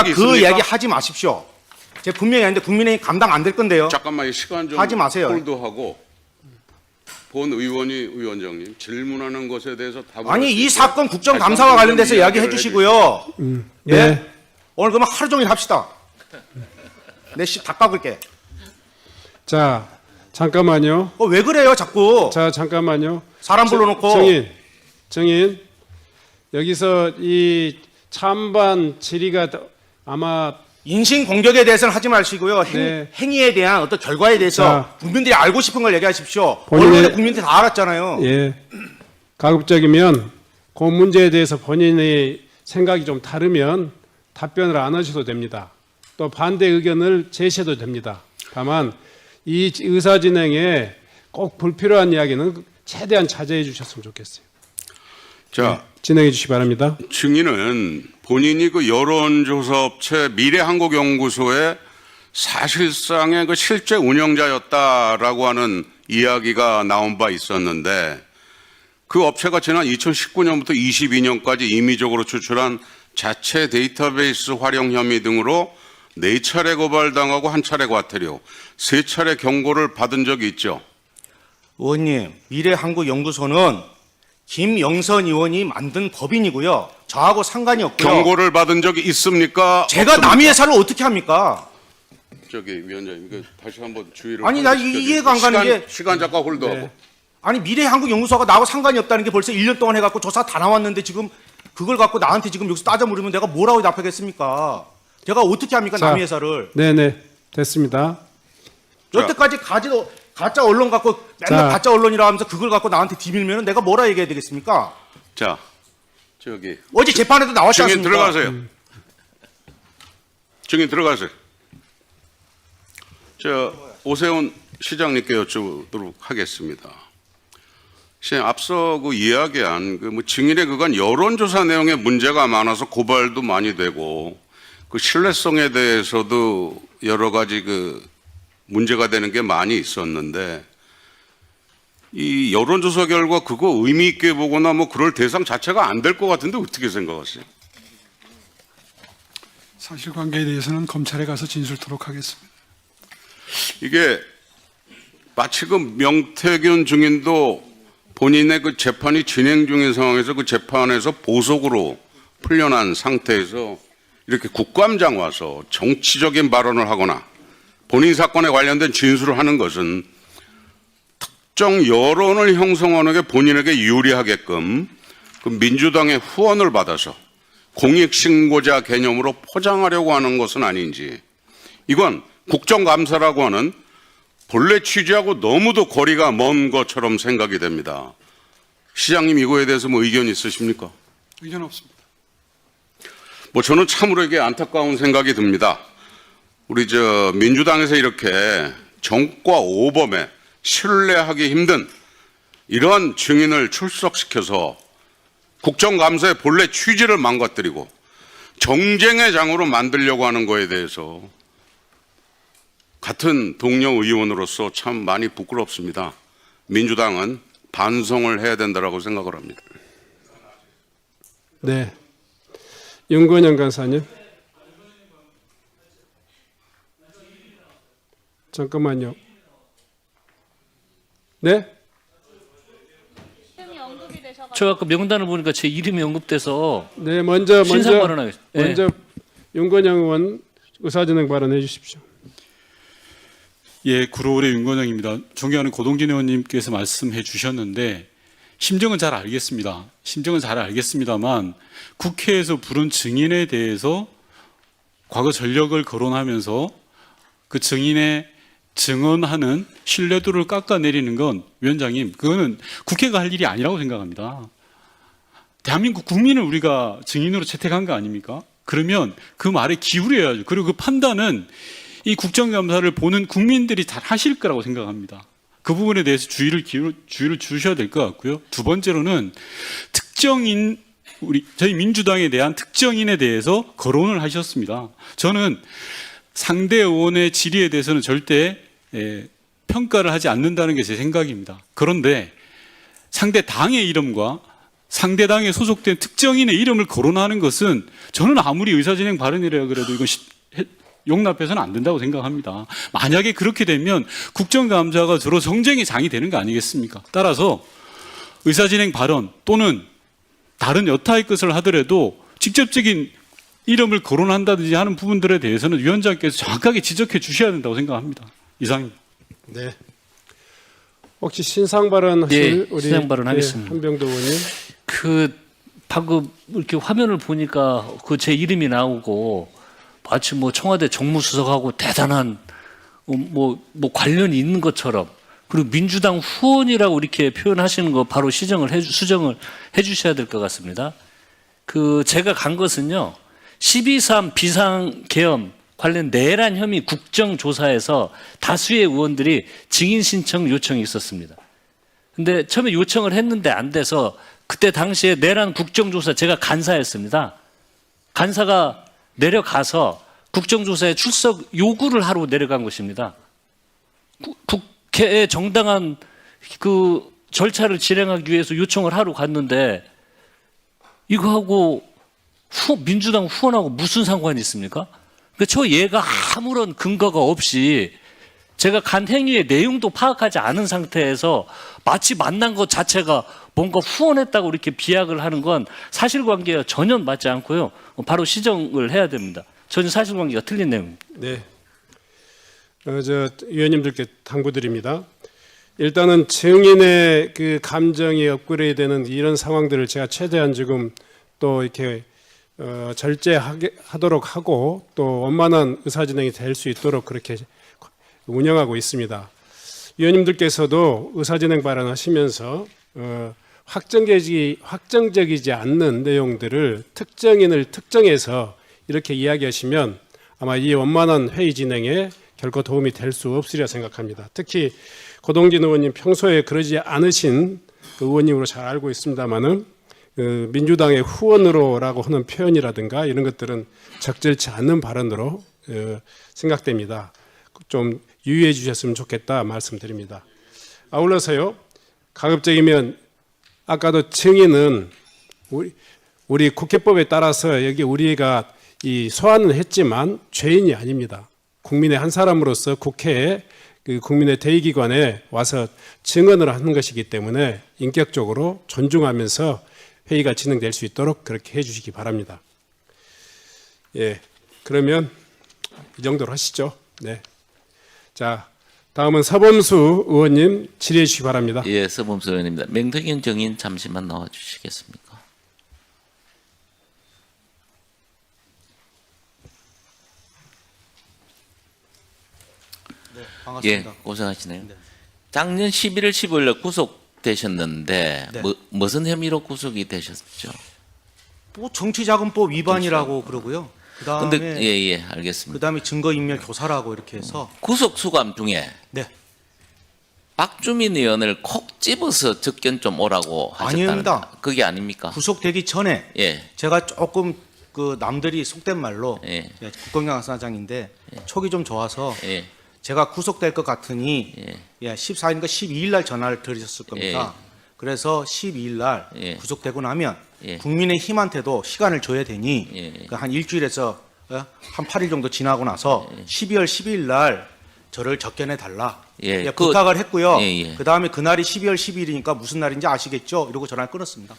그러니까 그 이야기 하지 마십시오. 제가 분명히 하는데 국민의힘 감당 안 될 건데요. 잠깐만 시간 좀 하지 마세요. 홀드하고 본 위원장님 질문하는 것에 대해서 답을 아니 할수 이 있도록 사건 국정감사와 다시 한번 관련돼서 좀 이야기해 이야기를 주시고요. 예? 네. 오늘 그러면 하루 종일 합시다. 내 씨 다 깎을게. 자, 잠깐만요. 왜 그래요 자꾸. 자, 잠깐만요. 사람 불러놓고. 정인. 여기서 이 찬반 질의가 아마 인신 공격에 대해서는 하지 마시고요. 네. 행위에 대한 어떤 결과에 대해서 자. 국민들이 알고 싶은 걸 얘기하십시오. 본인의- 언론에 국민들이 다 알았잖아요. 예, 가급적이면 그 문제에 대해서 본인의 생각이 좀 다르면 답변을 안 하셔도 됩니다. 또 반대 의견을 제시해도 됩니다. 다만 이 의사 진행에 꼭 불필요한 이야기는 최대한 자제해 주셨으면 좋겠어요. 자, 진행해 주시기 바랍니다. 증인은 본인이 그 여론조사 업체 미래한국연구소의 사실상의 그 실제 운영자였다라고 하는 이야기가 나온 바 있었는데 그 업체가 지난 2019년부터 22년까지 임의적으로 추출한 자체 데이터베이스 활용 혐의 등으로 4차례 고발당하고 1차례 과태료, 3차례 경고를 받은 적이 있죠. 의원님, 미래한국연구소는 김영선 의원이 만든 법인이고요. 저하고 상관이 없고요. 경고를 받은 적이 있습니까? 제가 없습니까? 남의 회사를 어떻게 합니까? 저기 위원장님, 이거 다시 한번 주의를. 아니, 나 이해가 안 가는 게- 시간 잠깐 홀드하고. 네. 아니 미래한국연구소가 나하고 상관이 없다는 게 벌써 1년 동안 해갖고 조사 다 나왔는데 지금 그걸 갖고 나한테 지금 여기서 따져 물으면 내가 뭐라고 답하겠습니까? 제가 어떻게 합니까 자. 남의 회사를? 네네, 됐습니다. 여태까지 가짜 언론 갖고 맨날 자. 가짜 언론이라 하면서 그걸 갖고 나한테 뒤밀면 내가 뭐라 얘기해야 되겠습니까? 자, 저기 어제 재판에도 나왔지 증인 않습니까? 들어가세요. 증인 들어가세요. 저 오세훈 시장님께 여쭤보도록 하겠습니다. 시장 앞서 그 이야기한 그 뭐 증인의 그간 여론조사 내용에 문제가 많아서 고발도 많이 되고 그 신뢰성에 대해서도 여러 가지 그 문제가 되는 게 많이 있었는데 이 여론조사 결과 그거 의미 있게 보거나 뭐 그럴 대상 자체가 안 될 것 같은데 어떻게 생각하세요? 사실관계에 대해서는 검찰에 가서 진술토록 하겠습니다. 이게 마치 그 명태균 증인도 본인의 그 재판이 진행 중인 상황에서 그 재판에서 보석으로 풀려난 상태에서 이렇게 국감장 와서 정치적인 발언을 하거나 본인 사건에 관련된 진술을 하는 것은 특정 여론을 형성하는 게 본인에게 유리하게끔 그 민주당의 후원을 받아서 공익신고자 개념으로 포장하려고 하는 것은 아닌지, 이건 국정감사라고 하는 본래 취지하고 너무도 거리가 먼 것처럼 생각이 됩니다. 시장님 이거에 대해서 뭐 의견 있으십니까? 의견 없습니다. 뭐 저는 참으로 이게 안타까운 생각이 듭니다. 우리 저 민주당에서 이렇게 정과 오범에 신뢰하기 힘든 이러한 증인을 출석시켜서 국정감사의 본래 취지를 망가뜨리고 정쟁의 장으로 만들려고 하는 거에 대해서 같은 동료 의원으로서 참 많이 부끄럽습니다. 민주당은 반성을 해야 된다고 생각을 합니다. 네, 윤건영 간사님. 잠깐만요. 네? 저 아까 명단을 보니까 제 이름이 언급돼서 네, 먼저 신상 발언하겠습니다. 예. 먼저 윤건영 의원 의사진행 발언해 주십시오. 예, 구로울의 윤건영입니다. 존경하는 고동진 의원님께서 말씀해 주셨는데 심정은 잘 알겠습니다. 심정은 잘 알겠습니다만 국회에서 부른 증인에 대해서 과거 전력을 거론하면서 그 증인의 증언하는 신뢰도를 깎아내리는 건 위원장님, 그거는 국회가 할 일이 아니라고 생각합니다. 대한민국 국민을 우리가 증인으로 채택한 거 아닙니까? 그러면 그 말에 기울여야죠. 그리고 그 판단은 이 국정감사를 보는 국민들이 잘 하실 거라고 생각합니다. 그 부분에 대해서 주의를 주셔야 될 것 같고요. 두 번째로는 특정인, 저희 민주당에 대한 특정인에 대해서 거론을 하셨습니다. 저는 상대 의원의 질의에 대해서는 절대 평가를 하지 않는다는 게 제 생각입니다. 그런데 상대 당의 이름과 상대당에 소속된 특정인의 이름을 거론하는 것은 저는 아무리 의사진행 발언이라 그래도 이건 용납해서는 안 된다고 생각합니다. 만약에 그렇게 되면 국정감사가 주로 정쟁의 장이 되는 거 아니겠습니까? 따라서 의사진행 발언 또는 다른 여타의 것을 하더라도 직접적인 이름을 거론한다든지 하는 부분들에 대해서는 위원장께서 정확하게 지적해 주셔야 된다고 생각합니다. 이상입니다. 네. 혹시 신상 발언하실 네, 신상 발언하겠습니다. 한병도 의원님. 그 방금 이렇게 화면을 보니까 그 제 이름이 나오고 마치 뭐 청와대 정무수석하고 대단한 뭐 관련이 있는 것처럼, 그리고 민주당 후원이라고 이렇게 표현하시는 거 바로 수정을 해주셔야 될 것 같습니다. 그 제가 간 것은요, 12.3 비상계엄 관련 내란 혐의 국정조사에서 다수의 의원들이 증인 신청 요청이 있었습니다. 근데 처음에 요청을 했는데 안 돼서 그때 당시에 내란 국정조사 제가 간사였습니다. 간사가 내려가서 국정조사에 출석 요구를 하러 내려간 것입니다. 국회의 정당한 그 절차를 진행하기 위해서 요청을 하러 갔는데 이거하고 민주당 후원하고 무슨 상관이 있습니까? 그러니까 저 얘가 아무런 근거가 없이 제가 간 행위의 내용도 파악하지 않은 상태에서 마치 만난 것 자체가 뭔가 후원했다고 이렇게 비약을 하는 건 사실관계가 전혀 맞지 않고요. 바로 시정을 해야 됩니다. 전혀 사실관계가 틀린 내용입니다. 네. 저 위원님들께 당부드립니다. 일단은 증인의 그 감정이 업그레이드되는 이런 상황들을 제가 최대한 지금 또 이렇게 절제하도록 하고 또 원만한 의사진행이 될 수 있도록 그렇게 운영하고 있습니다. 위원님들께서도 의사진행 발언하시면서 확정적이지 않는 내용들을 특정인을 특정해서 이렇게 이야기하시면 아마 이 원만한 회의 진행에 결코 도움이 될 수 없으리라 생각합니다. 특히 고동진 의원님 평소에 그러지 않으신 그 의원님으로 잘 알고 있습니다마는 민주당의 후원으로라고 하는 표현이라든가 이런 것들은 적절치 않는 발언으로 생각됩니다. 좀 유의해 주셨으면 좋겠다 말씀드립니다. 아울러서요, 가급적이면 아까도 증인은 우리 국회법에 따라서 여기 우리가 이 소환은 했지만 죄인이 아닙니다. 국민의 한 사람으로서 국회에 그 국민의 대의기관에 와서 증언을 하는 것이기 때문에 인격적으로 존중하면서 회의가 진행될 수 있도록 그렇게 해주시기 바랍니다. 예, 그러면 이 정도로 하시죠. 네. 자, 다음은 서범수 의원님 질의해 주시기 바랍니다. 예, 서범수 의원입니다. 명태균 정인 잠시만 나와 주시겠습니까? 네, 반갑습니다. 예, 고생하시네요. 네. 작년 11월 15일에 구속되셨는데 네. 무슨 혐의로 구속이 되셨죠? 뭐 정치자금법 위반이라고 그러고요. 근데 그다음에 예, 알겠습니다. 그다음에 증거인멸 교사라고 이렇게 해서 구속 수감 중에 네. 박주민 의원을 콕 집어서 접견 좀 오라고 하셨다는 아닙니다. 그게 아닙니까? 구속되기 전에 예. 제가 조금 그 남들이 속된 말로 예. 국정감사장인데 촉이 좀 좋아서 예. 제가 구속될 것 같으니 예. 14일인가 12일 날 전화를 드렸을 겁니다. 그래서 12일 날 예. 구속되고 나면 예. 국민의힘한테도 시간을 줘야 되니 예. 그한 일주일에서 한 8일 정도 지나고 나서 12월 12일 날 저를 접견해 달라. 예. 부탁을 했고요. 예. 그다음에 그날이 12월 12일이니까 무슨 날인지 아시겠죠? 이러고 전화를 끊었습니다.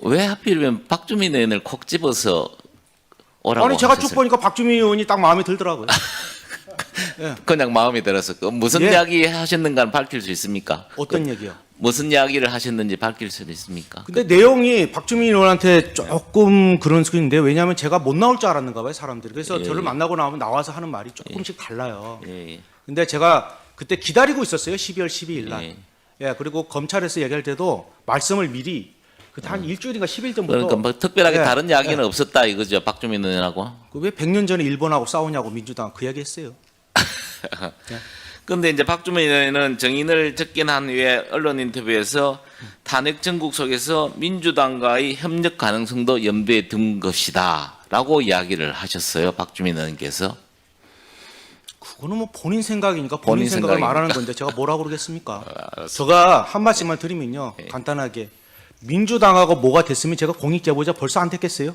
왜 하필이면 박주민 의원을 콕 집어서 오라고 아니 제가 쭉 하셨어요? 보니까 박주민 의원이 딱 마음에 들더라고요. 그냥 마음에 들어서 무슨 예. 이야기 하셨는가는 밝힐 수 있습니까? 어떤 얘기요? 무슨 이야기를 하셨는지 밝힐 수 있습니까? 근데 내용이 박주민 의원한테 조금 그런 소리인데 왜냐하면 제가 못 나올 줄 알았는가 봐요 사람들이. 그래서 예, 저를 예. 만나고 나오면 나와서 하는 말이 조금씩 달라요. 예, 예. 근데 제가 그때 기다리고 있었어요. 12월 12일 날. 예. 예, 그리고 검찰에서 얘기할 때도 말씀을 미리 그때 한 일주일인가 10일 전부터 그러니까 뭐 특별하게 예, 다른 이야기는 없었다 이거죠, 박주민 의원하고. 왜 100년 전에 일본하고 싸우냐고 민주당 그 얘기 했어요. 그런데 이제 박주민 의원은 정인을 접견한 후에 언론 인터뷰에서 탄핵 전국 속에서 민주당과의 협력 가능성도 염두에 둔 것이다라고 이야기를 하셨어요, 박주민 의원께서. 그거는 뭐 본인 생각이니까 본인 본인 생각을 생각이니까. 말하는 건데 제가 뭐라고 그러겠습니까? 제가 한 말씀만 드리면요. 예. 간단하게 민주당하고 뭐가 됐으면 제가 공익제보자 벌써 안 됐겠어요?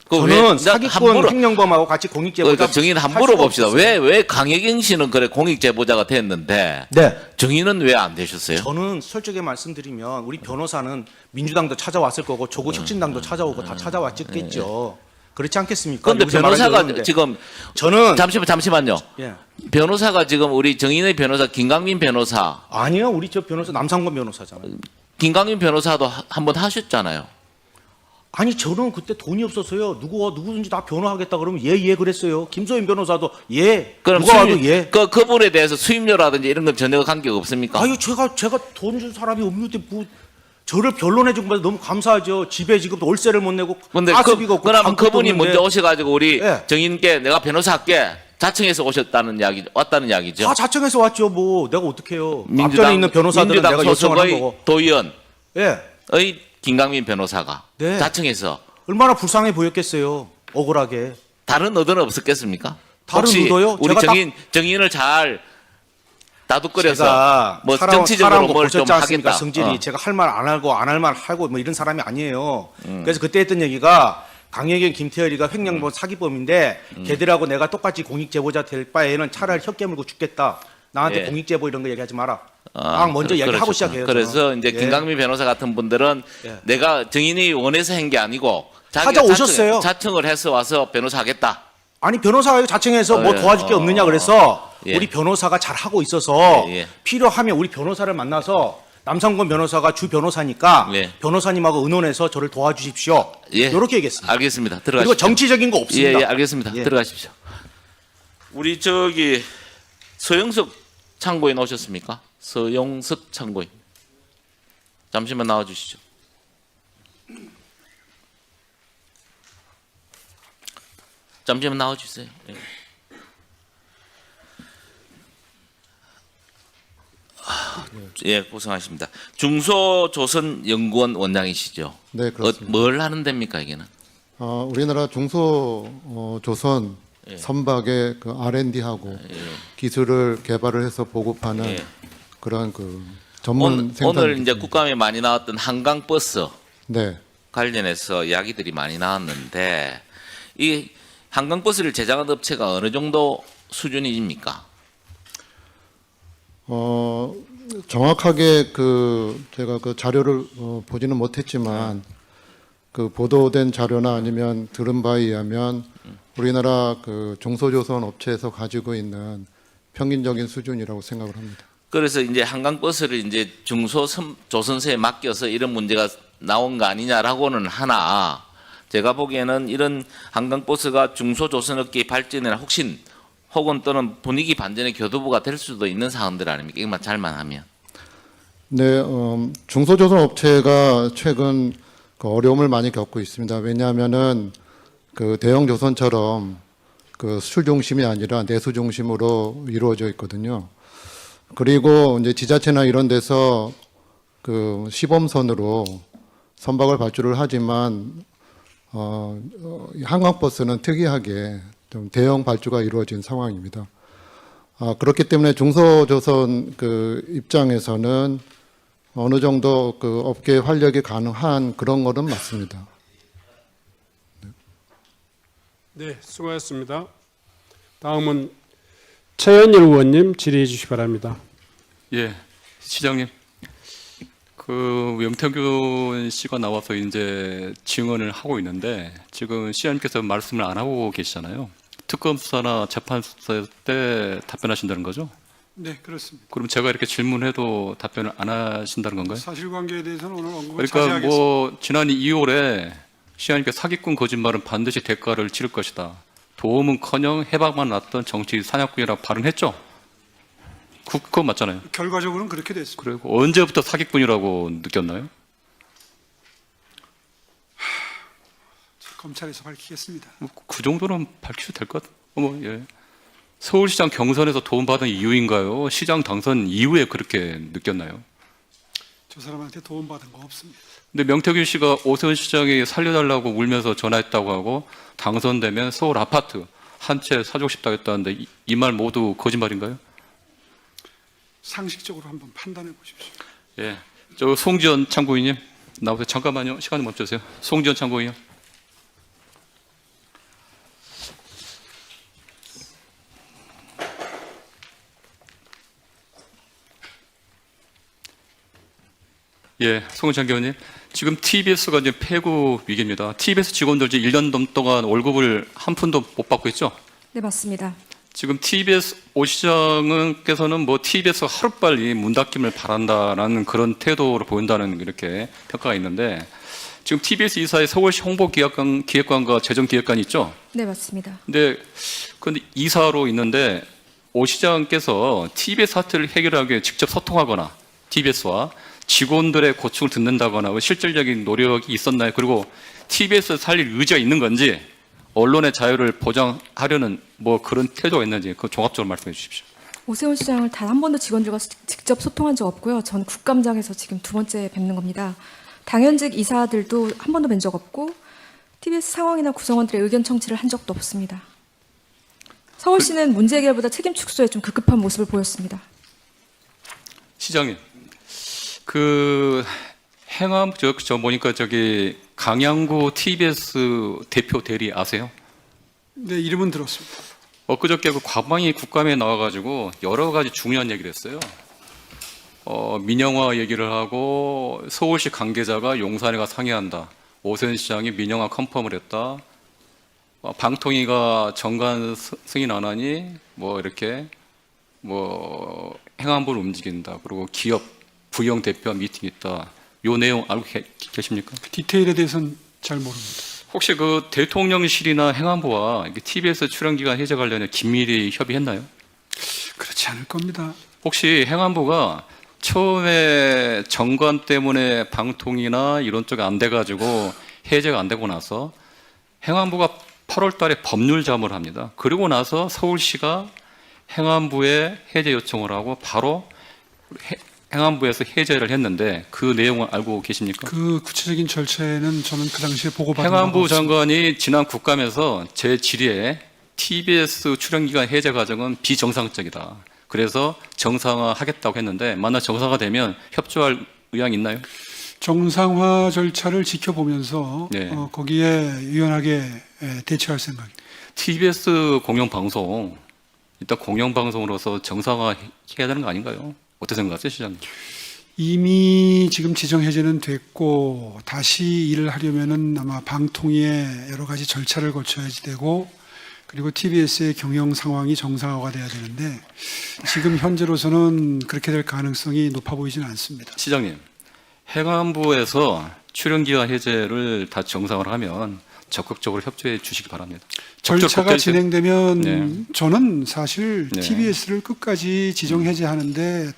그 저는 왜- 사기꾼 함부로- 행령범하고 같이 공익제보자 그러니까 정의는 할 한번 수가 물어봅시다. 없었어요. 왜 강혜경 씨는 그래 공익 제보자가 됐는데 네. 정의는 왜 안 되셨어요? 저는 솔직히 말씀드리면 우리 변호사는 민주당도 찾아왔을 거고 조국 혁신당도 찾아오고 다 찾아왔겠죠. 그렇지 않겠습니까? 그런데 여기서 말하기 변호사가 어려운데. 지금 저는 잠시만요. 예. 변호사가 지금 우리 정의의 변호사 김강민 변호사, 아니요, 우리 저 변호사 남상권 변호사잖아요. 김강민 변호사도 한번 하셨잖아요. 아니 저는 그때 돈이 없어서요. 누구든지 다 변호하겠다 그러면 예 그랬어요. 김소연 변호사도 예. 그럼 누가 와도 예. 그분에 대해서 수임료라든지 이런 건 전혀 관계가 없습니까? 아유 제가 돈 준 사람이 없는데 뭐 저를 변론해 준 거면 너무 감사하죠. 집에 지금 월세를 못 내고 근데 가스비가 없고 그러면 방법도 그분이 없는데 먼저 오셔가지고 우리 예. 정인께 내가 변호사 할게 자청해서 왔다는 이야기죠. 다 자청해서 왔죠. 뭐 내가 어떡해요. 민주당- 앞전에 있는 변호사들은 민주당 내가 요청을 한 소속의 거고. 도의원의 예. 김강민 변호사가 네. 자청해서 얼마나 불쌍해 보였겠어요. 억울하게. 다른 의도는 없었겠습니까? 다른 혹시 의도요? 우리 제가 정인을 잘 다독거려서 제가 뭐 살아온 정치적으로 거 뭘 좀 보셨지 않습니까? 하겠다. 성질이 제가 할 말 안 하고 안 할 말 하고 뭐 이런 사람이 아니에요. 그래서 그때 했던 얘기가 강혜경, 김태열이가 횡령범 사기범인데 걔들하고 내가 똑같이 공익제보자 될 바에는 차라리 혀 깨물고 죽겠다. 나한테 예. 공익제보 이런 거 얘기하지 마라. 막 먼저 얘기하고 그렇죠. 시작해요. 그래서 저는. 이제 예. 김강민 변호사 같은 분들은 예. 내가 정인이 원해서 한 게 아니고 자기가 찾아오셨어요. 자청을 해서 와서 변호사 하겠다. 아니 변호사가 자청해서 뭐 예. 도와줄 게 없느냐 그래서 예. 우리 변호사가 잘 하고 있어서 예, 예. 필요하면 우리 변호사를 만나서 남상권 변호사가 주 변호사니까 예. 변호사님하고 의논해서 저를 도와주십시오. 예. 이렇게 얘기했습니다. 알겠습니다. 들어가십시오. 그리고 정치적인 거 없습니다. 예, 알겠습니다. 예. 들어가십시오. 우리 저기 서영석 참고인 오셨습니까? 서영석 참고인. 잠시만 나와 주시죠. 잠시만 나와 주세요. 예. 예, 고생하십니다. 중소조선연구원 원장이시죠? 네, 그렇습니다. 뭘 하는 데입니까, 이게는? 우리나라 중소조선 예. 선박의 그 R&D하고 기술을 개발을 해서 보급하는 예. 그런 그 전문 생산. 오늘 이제 국감에 많이 나왔던 한강버스 네, 관련해서 이야기들이 많이 나왔는데 이 한강버스를 제작한 업체가 어느 정도 수준입니까? 정확하게 제가 그 자료를 보지는 못했지만 그 보도된 자료나 아니면 들은 바에 의하면 우리나라 그 중소조선 업체에서 가지고 있는 평균적인 수준이라고 생각을 합니다. 그래서 이제 한강버스를 이제 중소조선사에 맡겨서 이런 문제가 나온 거 아니냐라고는 하나 제가 보기에는 이런 한강버스가 중소조선업계의 발전이나 혁신 혹은 또는 분위기 반전의 교두보가 될 수도 있는 사항들 아닙니까? 이것만 잘만 하면. 네, 중소조선 업체가 최근 그 어려움을 많이 겪고 있습니다. 왜냐하면은 그 대형 조선처럼 그 수출 중심이 아니라 내수 중심으로 이루어져 있거든요. 그리고 이제 지자체나 이런 데서 그 시범선으로 선박을 발주를 하지만 한강버스는 특이하게 좀 대형 발주가 이루어진 상황입니다. 그렇기 때문에 중소조선 그 입장에서는 어느 정도 그 업계 활력이 가능한 그런 거는 맞습니다. 네, 수고하셨습니다. 다음은 최현일 의원님 질의해 주시기 바랍니다. 예, 시장님. 그 명태균 씨가 나와서 이제 증언을 하고 있는데 지금 시장님께서 말씀을 안 하고 계시잖아요. 특검 수사나 재판 수사 때 답변하신다는 거죠? 네, 그렇습니다. 그럼 제가 이렇게 질문해도 답변을 안 하신다는 건가요? 사실관계에 대해서는 오늘 언급을 그러니까 자세하겠습니다. 뭐 지난 2월에 시장님께 사기꾼 거짓말은 반드시 대가를 치를 것이다. 도움은커녕 해방만 났던 정치 사냥꾼이라고 발언했죠. 그거 맞잖아요. 결과적으로는 그렇게 됐습니다. 그리고 언제부터 사기꾼이라고 느꼈나요? 검찰에서 밝히겠습니다. 뭐그 정도는 밝히셔도 될 것 같아요. 예. 서울시장 경선에서 도움받은 이유인가요? 시장 당선 이후에 그렇게 느꼈나요? 저 사람한테 도움받은 거 없습니다. 근데 명태균 씨가 오세훈 시장이 살려달라고 울면서 전화했다고 하고 당선되면 서울 아파트 한 채 사주고 싶다고 했다는데 이 말 모두 거짓말인가요? 상식적으로 한번 판단해 보십시오. 예. 저 송지연 참고인님, 나오세요. 잠깐만요. 시간 멈춰주세요. 송지현 참고위원. 예, 송은창 의원님. 지금 TBS가 이제 폐구 위기입니다. TBS 직원들 이제 1년 넘동안 월급을 한 푼도 못 받고 있죠? 네, 맞습니다. 지금 TBS 오 시장께서는 뭐 TBS 하루빨리 문 닫김을 바란다라는 그런 태도를 보인다는 이렇게 평가가 있는데 지금 TBS 이사에 서울시 홍보기획관과 재정기획관이 있죠? 네, 맞습니다. 근데 이사로 있는데 오 시장께서 TBS 사태를 해결하기 위해 직접 소통하거나 TBS와 직원들의 고충을 듣는다거나 실질적인 노력이 있었나요? 그리고 TBS 살릴 의지가 있는 건지 언론의 자유를 보장하려는 뭐 그런 태도가 있는지 그 종합적으로 말씀해 주십시오. 오세훈 시장을 단 한 번도 직원들과 직접 소통한 적 없고요. 전 국감장에서 지금 두 번째 뵙는 겁니다. 당연직 이사들도 한 번도 뵌 적 없고 TBS 상황이나 구성원들의 의견 청취를 한 적도 없습니다. 서울시는 문제 해결보다 책임 축소에 좀 급급한 모습을 보였습니다. 시장님, 그 행암 저 보니까 저기 강양구 TBS 대표 대리 아세요? 네, 이름은 들었습니다. 엊그저께 그 과방위 국감에 나와가지고 여러 가지 중요한 얘기를 했어요. 민영화 얘기를 하고 서울시 관계자가 용산에 가 상의한다. 오세훈 시장이 민영화 컨펌을 했다. 방통위가 정관 승인 안 하니 뭐 이렇게 뭐 행안부를 움직인다. 그리고 기업 부영 대표 미팅 있다. 요 내용 알고 계십니까? 디테일에 대해서는 잘 모릅니다. 혹시 그 대통령실이나 행안부와 TBS 출연기간 해제 관련해 긴밀히 협의했나요? 그렇지 않을 겁니다. 혹시 행안부가 처음에 정관 때문에 방통이나 이런 쪽이 안 돼가지고 해제가 안 되고 나서 행안부가 8월 달에 법률 자문을 합니다. 그리고 나서 서울시가 행안부에 해제 요청을 하고 바로 행안부에서 해제를 했는데 그 내용을 알고 계십니까? 그 구체적인 절차에는 저는 그 당시에 보고받은 바가 행안부 없습니다. 장관이 지난 국감에서 제7회 TBS 출연기간 해제 과정은 비정상적이다. 그래서 정상화하겠다고 했는데 만약 정상화되면 협조할 의향이 있나요? 정상화 절차를 지켜보면서 네. 거기에 유연하게 대처할 생각입니다. TBS 공영방송 일단 공영방송으로서 정상화해야 되는 거 아닌가요? 어떻게 생각하세요, 시장님? 이미 지금 지정 해제는 됐고 다시 일을 하려면은 아마 방통위에 여러 가지 절차를 거쳐야지 되고 그리고 TBS의 경영 상황이 정상화가 돼야 되는데 지금 현재로서는 그렇게 될 가능성이 높아 보이지는 않습니다. 시장님, 행안부에서 출연기간 해제를 다 정상화를 하면 적극적으로 협조해 주시기 바랍니다. 절차가 진행되면 네. 저는 사실 네. TBS를 끝까지 지정 해제하는데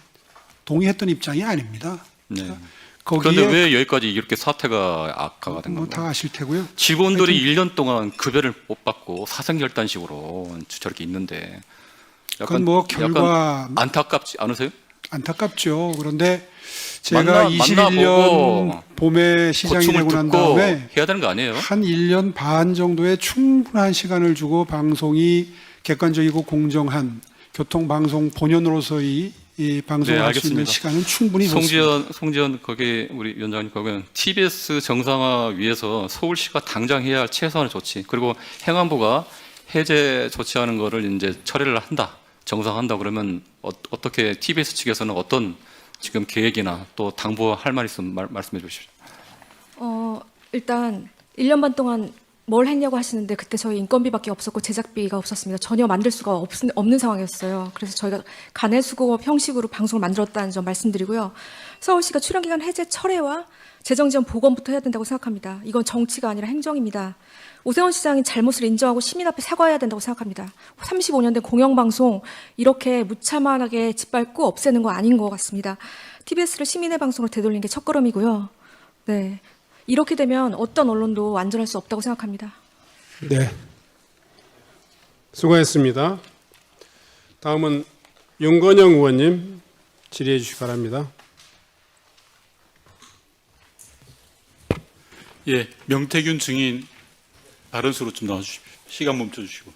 동의했던 입장이 아닙니다. 네. 거기에 그런데 왜 여기까지 이렇게 사태가 악화가 된 뭐 건가요? 다 아실 테고요. 직원들이 1년 동안 급여를 못 받고 사생결단식으로 저렇게 있는데 그건 뭐 결과 약간 안타깝지 않으세요? 안타깝죠. 그런데 제가 만나보고 21년 봄에 시장이 고충을 되고 난 듣고 다음에 해야 되는 거 아니에요? 한 1년 반 정도의 충분한 시간을 주고 방송이 객관적이고 공정한 교통방송 본연으로서의 이 방송을 네, 할 수 있는 알겠습니다. 시간은 충분히 줬습니다. 송지현 거기 우리 위원장님 거기는 TBS 정상화 위해서 서울시가 당장 해야 할 최소한의 조치 그리고 행안부가 해제 조치하는 거를 이제 처리를 한다 정상한다 그러면 어떻게 TBS 측에서는 어떤 지금 계획이나 또 당부할 말 있으면 말씀해 주십시오. 일단 1년 반 동안 뭘 했냐고 하시는데 그때 저희 인건비밖에 없었고 제작비가 없었습니다. 전혀 만들 수가 없는 상황이었어요. 그래서 저희가 간해수공업 형식으로 방송을 만들었다는 점 말씀드리고요. 서울시가 출연기간 해제 철회와 재정지원 복원부터 해야 된다고 생각합니다. 이건 정치가 아니라 행정입니다. 오세훈 시장이 잘못을 인정하고 시민 앞에 사과해야 된다고 생각합니다. 35년 된 공영방송 이렇게 무참하게 짓밟고 없애는 거 아닌 것 같습니다. TBS를 시민의 방송으로 되돌린 게 첫걸음이고요. 네. 이렇게 되면 어떤 언론도 안전할 수 없다고 생각합니다. 네. 수고했습니다. 다음은 윤건영 의원님 질의해 주시기 바랍니다. 예, 명태균 증인 다른 수로 좀 나와주십시오. 시간 멈춰주시고.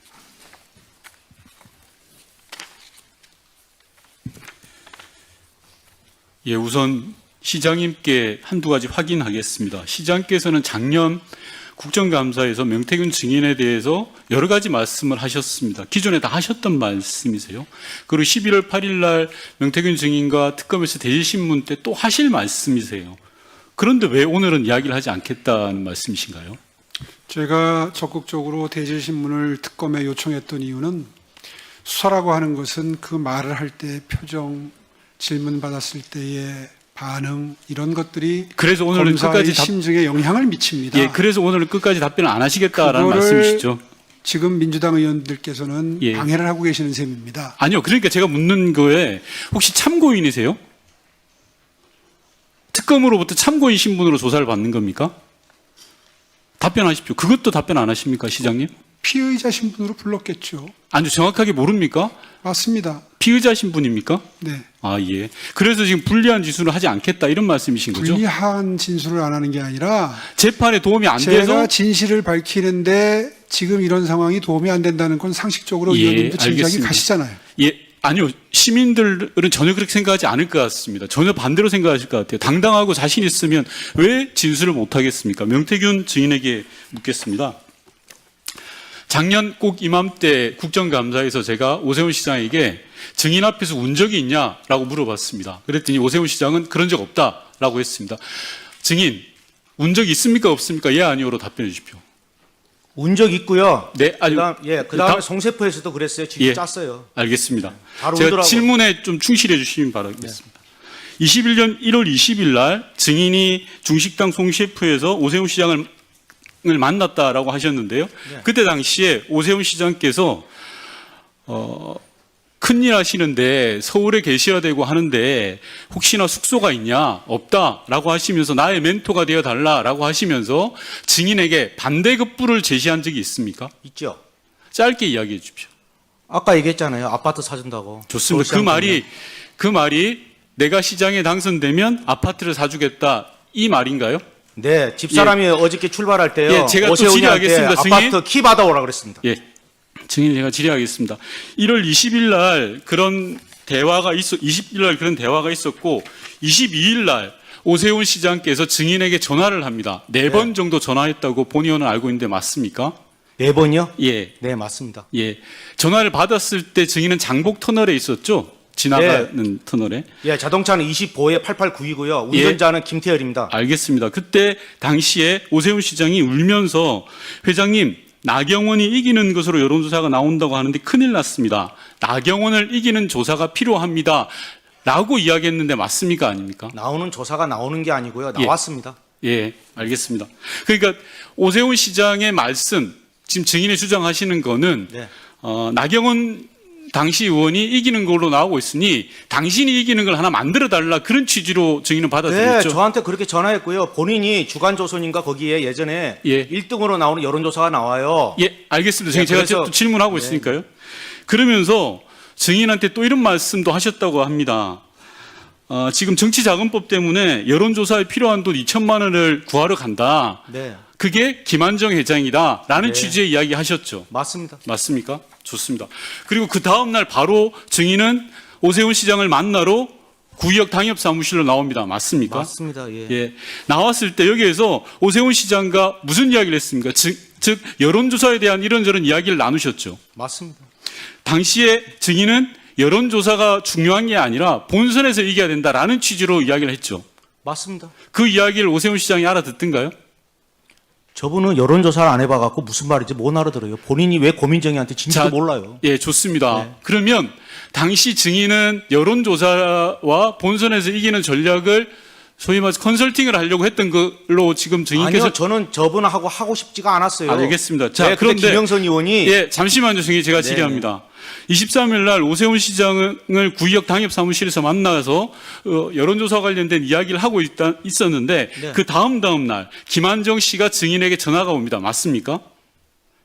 예, 우선 시장님께 한두 가지 확인하겠습니다. 시장께서는 작년 국정감사에서 명태균 증인에 대해서 여러 가지 말씀을 하셨습니다. 기존에 다 하셨던 말씀이세요. 그리고 11월 8일 날 명태균 증인과 특검에서 대질신문 때 또 하실 말씀이세요. 그런데 왜 오늘은 이야기를 하지 않겠다는 말씀이신가요? 제가 적극적으로 대질신문을 특검에 요청했던 이유는 수사라고 하는 것은 그 말을 할 때 표정, 질문 받았을 때의 반응 이런 것들이 그래서 오늘은 검사의 끝까지 심증에 영향을 미칩니다. 예, 그래서 오늘은 끝까지 답변을 안 하시겠다라는 그거를 말씀이시죠? 지금 민주당 의원들께서는 예. 방해를 하고 계시는 셈입니다. 아니요. 그러니까 제가 묻는 거에 혹시 참고인이세요? 특검으로부터 참고인 신분으로 조사를 받는 겁니까? 답변하십시오. 그것도 답변 안 하십니까, 시장님? 피의자 신분으로 불렀겠죠. 아니요. 정확하게 모릅니까? 맞습니다. 피의자 신분입니까? 네. 아, 예. 그래서 지금 불리한 지수를 하지 않겠다 이런 말씀이신 거죠? 불리한 진술을 안 하는 게 아니라 재판에 도움이 안 제가 돼서 진실을 밝히는데 지금 이런 상황이 도움이 안 된다는 건 상식적으로 예, 의원님도 짐작이 알겠습니다. 가시잖아요. 예, 아니요. 시민들은 전혀 그렇게 생각하지 않을 것 같습니다. 전혀 반대로 생각하실 것 같아요. 당당하고 자신 있으면 왜 진술을 못 하겠습니까? 명태균 증인에게 묻겠습니다. 작년 꼭 이맘때 국정감사에서 제가 오세훈 시장에게 증인 앞에서 운 적이 있냐라고 물어봤습니다. 그랬더니 오세훈 시장은 그런 적 없다라고 했습니다. 증인, 운 적이 있습니까? 없습니까? 예, 아니오로 답변해 주십시오. 운 적 있고요. 네, 아니, 그다음에 송세포에서도 그랬어요. 직접 예. 짰어요. 알겠습니다. 바로 제가 오더라고요. 질문에 좀 충실해 주시면 바라겠습니다. 21년 1월 20일 날 증인이 중식당 송셰프에서 오세훈 시장을 만났다라고 하셨는데요. 그때 당시에 오세훈 시장께서 큰일 하시는데 서울에 계셔야 되고 하는데 혹시나 숙소가 있냐? 없다라고 하시면서 나의 멘토가 되어 달라라고 하시면서 증인에게 반대급부를 제시한 적이 있습니까? 있죠. 짧게 이야기해 주십시오. 아까 얘기했잖아요. 아파트 사준다고. 좋습니다. 그 말이 내가 시장에 당선되면 아파트를 사주겠다 이 말인가요? 네, 집사람이 어저께 출발할 때요. 예, 제가 또 오세훈이한테 질의하겠습니다, 승인. 아파트 키 받아오라 그랬습니다. 예, 증인 제가 질의하겠습니다. 1월 20일 날 그런 대화가 20일 날 그런 대화가 있었고 22일 날 오세훈 시장께서 증인에게 전화를 합니다. 4번 정도 전화했다고 본 의원은 알고 있는데 맞습니까? 4번이요? 예, 네, 맞습니다. 예. 전화를 받았을 때 증인은 장복 터널에 있었죠? 지나가는 터널에. 예, 자동차는 25에 889이고요. 운전자는 김태열입니다. 알겠습니다. 그때 당시에 오세훈 시장이 울면서 회장님, 나경원이 이기는 것으로 여론조사가 나온다고 하는데 큰일 났습니다. 나경원을 이기는 조사가 필요합니다. 라고 이야기했는데 맞습니까? 아닙니까? 나오는 조사가 나오는 게 아니고요. 예. 나왔습니다. 예, 알겠습니다. 그러니까 오세훈 시장의 말씀, 지금 증인이 주장하시는 거는 네. 나경원 당시 의원이 이기는 걸로 나오고 있으니 당신이 이기는 걸 하나 만들어 달라 그런 취지로 증인은 네, 받아들였죠. 저한테 그렇게 전화했고요. 본인이 주간조선인가 거기에 예전에 예. 1등으로 나오는 여론조사가 나와요. 예, 알겠습니다. 예, 제가 그래서- 또 질문하고 네. 있으니까요. 그러면서 증인한테 또 이런 말씀도 하셨다고 합니다. 지금 정치자금법 때문에 여론조사에 필요한 돈 2천만 원을 구하러 간다. 네, 그게 김한정 회장이다. 라는 네. 취지의 이야기 하셨죠. 맞습니다. 맞습니까? 좋습니다. 그리고 그 다음날 바로 증인은 오세훈 시장을 만나러 구의역 당협사무실로 나옵니다. 맞습니까? 맞습니다. 예. 예. 나왔을 때 여기에서 오세훈 시장과 무슨 이야기를 했습니까? 즉 여론조사에 대한 이런저런 이야기를 나누셨죠. 맞습니다. 당시에 증인은 여론조사가 중요한 게 아니라 본선에서 이겨야 된다라는 취지로 이야기를 했죠. 맞습니다. 그 이야기를 오세훈 시장이 알아듣던가요? 저분은 여론조사를 안 해봐갖고 무슨 말인지 못 알아들어요. 본인이 왜 고민정이한테 진지도 자, 몰라요. 예, 좋습니다. 네. 그러면 당시 증인은 여론조사와 본선에서 이기는 전략을 소위 말해서 컨설팅을 하려고 했던 걸로 지금 증인께서 아니요, 저는 저분하고 하고 싶지가 않았어요. 알겠습니다. 자, 네, 그런데 그런데 김영선 의원이 예, 잠시만요, 증인 제가 네. 질의합니다. 23일 날 오세훈 시장을 구의역 당협사무실에서 만나서 여론조사 관련된 이야기를 하고 있었는데 네. 그 다음 날 김한정 씨가 증인에게 전화가 옵니다. 맞습니까?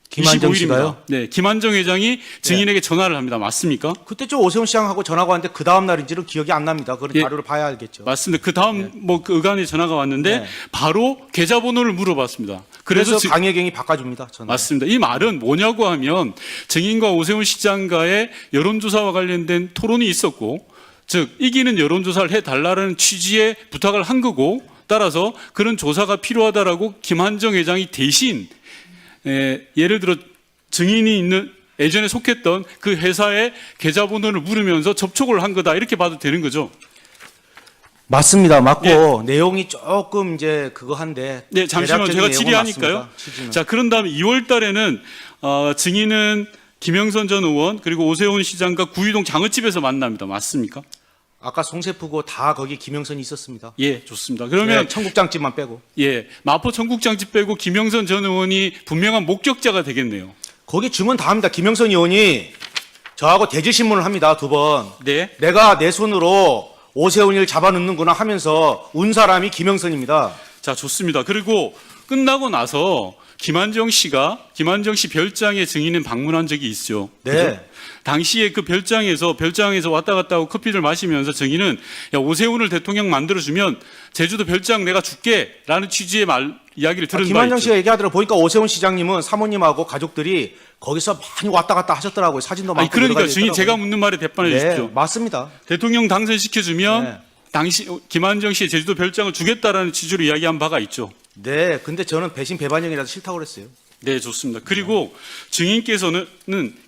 김한정 25일입니다. 씨가요? 네, 김한정 회장이 증인에게 전화를 합니다. 맞습니까? 그때 좀 오세훈 시장하고 전화가 왔는데 그 다음 날인지는 기억이 안 납니다. 그런 예. 자료를 봐야 알겠죠. 맞습니다. 그 다음 그 의관에 전화가 왔는데 네. 바로 계좌번호를 물어봤습니다. 그래서 지- 강혜경이 바꿔줍니다. 저는. 맞습니다. 이 말은 뭐냐고 하면 증인과 오세훈 시장과의 여론조사와 관련된 토론이 있었고 즉 이기는 여론조사를 해달라는 취지의 부탁을 한 거고, 따라서 그런 조사가 필요하다라고 김한정 회장이 대신 예를 들어 증인이 있는 예전에 속했던 그 회사의 계좌번호를 물으면서 접촉을 한 거다, 이렇게 봐도 되는 거죠. 맞습니다. 맞고 내용이 조금 이제 그거 한데. 네, 잠시만 대략적인 제가 내용은 질의하니까요. 맞습니다. 취지는. 자, 그런 다음에 2월 달에는 증인은 김영선 전 의원 그리고 오세훈 시장과 구이동 장어집에서 만납니다. 맞습니까? 아까 송세프고 다 거기 김영선이 있었습니다. 예, 좋습니다. 그러면 네, 청국장집만 빼고. 예, 마포 청국장집 빼고 김영선 전 의원이 분명한 목격자가 되겠네요. 거기 증언 다 합니다. 김영선 의원이 저하고 대질신문을 합니다. 2번. 네. 내가 내 손으로 오세훈이를 잡아넣는구나 하면서 운 사람이 김영선입니다. 자, 좋습니다. 그리고 끝나고 나서 김한정 씨 별장에 증인은 방문한 적이 있죠. 네. 그죠? 당시에 그 별장에서 왔다 갔다 하고 커피를 마시면서 증인은 야, 오세훈을 대통령 만들어주면 제주도 별장 내가 줄게라는 취지의 이야기를 들은 바 김한정 있죠. 씨가 얘기하더라고 보니까 오세훈 시장님은 사모님하고 가족들이 거기서 많이 왔다 갔다 하셨더라고요. 사진도 많고. 아니, 그러니까 여러 가지 증인 제가 있더라고요. 묻는 말에 대답해 네, 주십시오. 맞습니다. 대통령 당선시켜주면 네. 당시 김한정 씨의 제주도 별장을 주겠다라는 취지로 이야기한 바가 있죠. 네, 근데 저는 배신 배반형이라서 싫다고 그랬어요. 네, 좋습니다. 그리고 증인께서는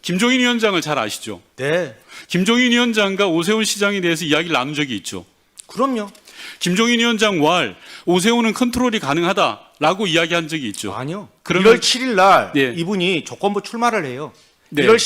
김종인 위원장을 잘 아시죠? 네, 김종인 위원장과 오세훈 시장에 대해서 이야기를 나눈 적이 있죠. 그럼요. 김종인 위원장 왈 오세훈은 컨트롤이 가능하다라고 이야기한 적이 있죠. 아니요. 그러면- 1월 7일 날 네. 이분이 조건부 출마를 해요. 네. 1월 10일